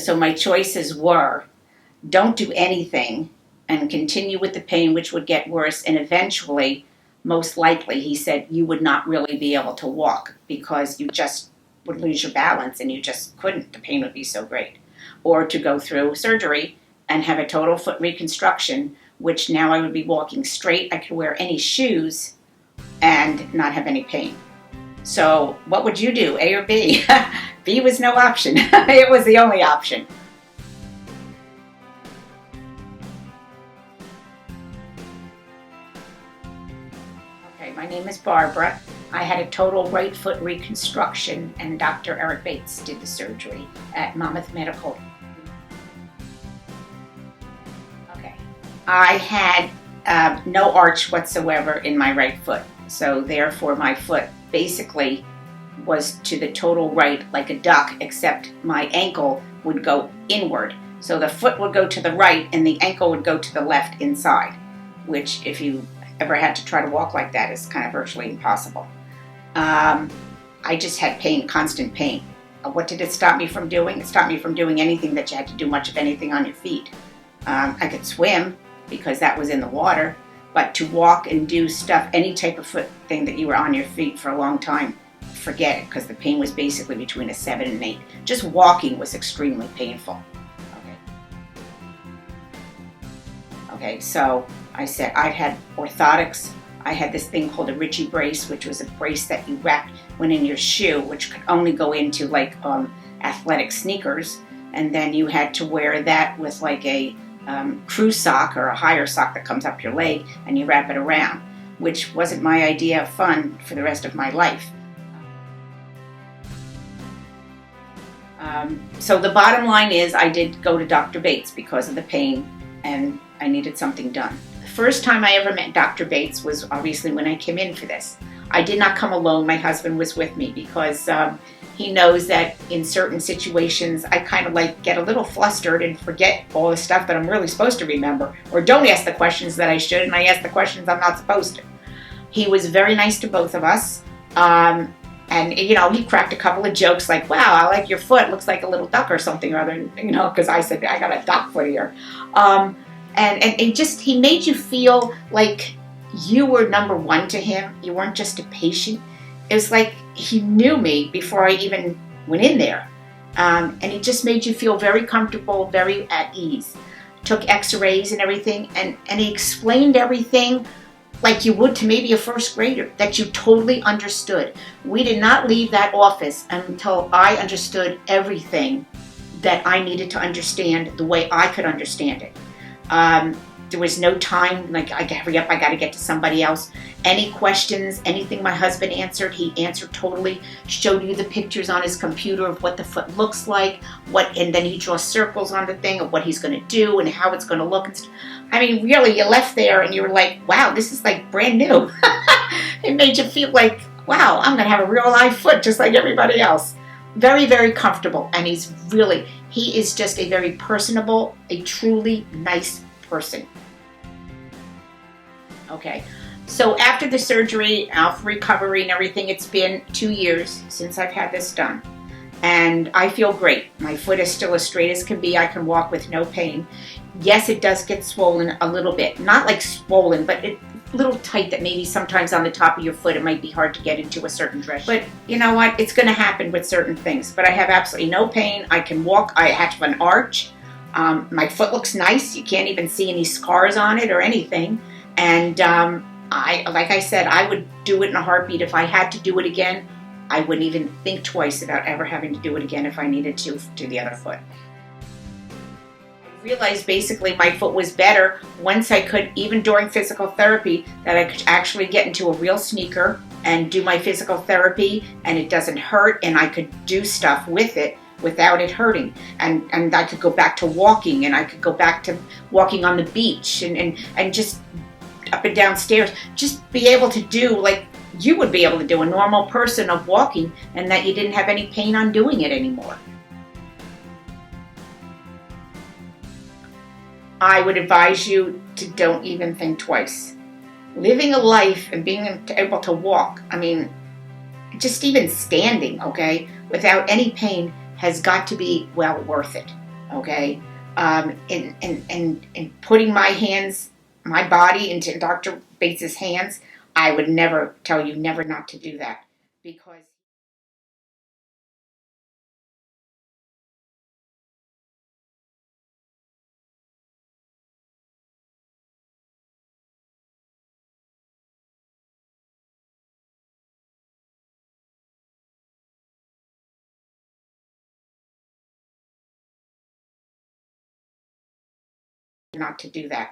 So my choices were, don't do anything and continue with the pain, which would get worse, and eventually, most likely, he said, you would not really be able to walk because you just would lose your balance and you just couldn't. The pain would be so great. Or to go through surgery and have a total foot reconstruction, which now I would be walking straight. I could wear any shoes and not have any pain. So what would you do, A or B? B was no option. It was the only option. Okay, my name is Barbara. I had a total right foot reconstruction, and Dr. Eric Beights did the surgery at Monmouth Medical. Okay, I had no arch whatsoever in my right foot, so therefore my foot basically was to the total right like a duck, except my ankle would go inward. So the foot would go to the right and the ankle would go to the left inside, which if you ever had to try to walk like that is kind of virtually impossible. I just had pain, constant pain. What did it stop me from doing? It stopped me from doing anything that you had to do much of anything on your feet. I could swim because that was in the water, but to walk and do stuff, any type of foot thing that you were on your feet for a long time, forget it, because the pain was basically between a 7 and 8. Just walking was extremely painful. Okay, so I said I'd had orthotics. I had this thing called a Ritchie brace, which was a brace that you went in your shoe, which could only go into like athletic sneakers, and then you had to wear that with like a crew sock or a higher sock that comes up your leg, and you wrap it around, which wasn't my idea of fun for the rest of my life. So the bottom line is I did go to Dr. Beights because of the pain, and I needed something done. The first time I ever met Dr. Beights was obviously when I came in for this. I did not come alone. My husband was with me because he knows that in certain situations I kind of like get a little flustered and forget all the stuff that I'm really supposed to remember, or don't ask the questions that I should, and I ask the questions I'm not supposed to. He was very nice to both of us. And, you know, he cracked a couple of jokes like, wow, I like your foot. Looks like a little duck or something or other, you know, because I said, I got a duck foot here. And he made you feel like you were number one to him. You weren't just a patient. It was like he knew me before I even went in there. And he just made you feel very comfortable, very at ease. Took x-rays and everything, and he explained everything like you would to maybe a first grader, that you totally understood. We did not leave that office until I understood everything that I needed to understand the way I could understand it. There was no time, like, I hurry up, I gotta get to somebody else. Any questions, anything my husband answered, he answered totally, showed you the pictures on his computer of what the foot looks like, and then he draws circles on the thing of what he's gonna do and how it's gonna look. I mean, really, you left there and you were like, wow, this is like brand new. It made you feel like, wow, I'm gonna have a real live foot just like everybody else. Very, very comfortable, and he is just a very personable, a truly nice person. Okay, so after the surgery, after recovery and everything, it's been 2 years since I've had this done. And I feel great. My foot is still as straight as can be. I can walk with no pain. Yes, it does get swollen a little bit. Not like swollen, but a little tight that maybe sometimes on the top of your foot it might be hard to get into a certain direction. But you know what? It's going to happen with certain things. But I have absolutely no pain. I can walk. I have an arch. My foot looks nice. You can't even see any scars on it or anything. And like I said, I would do it in a heartbeat. If I had to do it again, I wouldn't even think twice about ever having to do it again if I needed to do the other foot. I realized basically my foot was better once I could, even during physical therapy, that I could actually get into a real sneaker and do my physical therapy, and it doesn't hurt, and I could do stuff with it without it hurting. And I could go back to walking, and I could go back to walking on the beach and just up and down stairs, just be able to do like you would be able to do, a normal person of walking, and that you didn't have any pain on doing it anymore. I would advise you to don't even think twice. Living a life and being able to walk, I mean, just even standing, okay, without any pain has got to be well worth it. okay? In putting my body into Dr. Bates's hands, I would never tell you never not to do that, because not to do that.